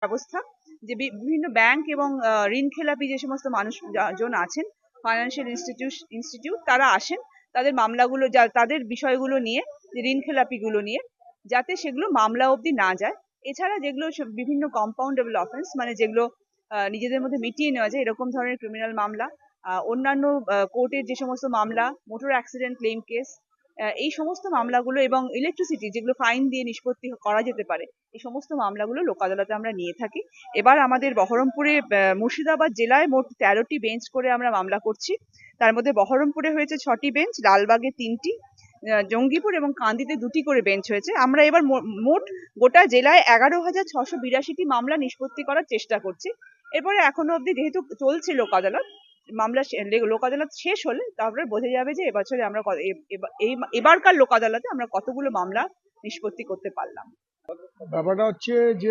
ব্যবস্থা যে বিভিন্ন ব্যাংক এবং ঋণখেলাপি যে সমস্ত মানুষজন আছেন, ফাইন্যান্সিয়াল ইনস্টিটিউট তারা আসেন তাদের মামলাগুলো তাদের বিষয়গুলো নিয়ে, যে ঋণখেলাপিগুলো নিয়ে, যাতে সেগুলো মামলা অবধি না যায়। এছাড়া যেগুলো বিভিন্ন কম্পাউন্ডেবল অফেন্স, মানে যেগুলো নিজেদের মধ্যে মিটিয়ে নেওয়া যায়, এরকম ধরনের ক্রিমিনাল মামলা, অন্যান্য কোর্টের যে সমস্ত মামলা, মোটর অ্যাক্সিডেন্ট ক্লেম কেস, এই সমস্ত মামলাগুলো এবং ইলেকট্রিসিটি যেগুলো ফাইন দিয়ে নিষ্পত্তি করা যেতে পারে, এই সমস্ত মামলাগুলো লোক আদালতে আমরা নিয়ে থাকি। এবার আমাদের বহরমপুরে, মুর্শিদাবাদ জেলায় মোট 13টি বেঞ্চ করে আমরা মামলা করছি। তার মধ্যে বহরমপুরে হয়েছে 6টি বেঞ্চ, লালবাগে 3টি, জঙ্গিপুর এবং কান্দিতে 2টি করে বেঞ্চ হয়েছে। আমরা এবার মোট গোটা জেলায় 11,682টি মামলা নিষ্পত্তি করার চেষ্টা করছি। এরপরে এখনো অবধি যেহেতু চলছে লোক আদালত, লোক আদালত শেষ হলে তারপরে বোঝা যাবে যে এবছরে আমরা এবারকার লোক আদালতে আমরা কতগুলো মামলা নিষ্পত্তি করতে পারলাম। ব্যাপারটা হচ্ছে যে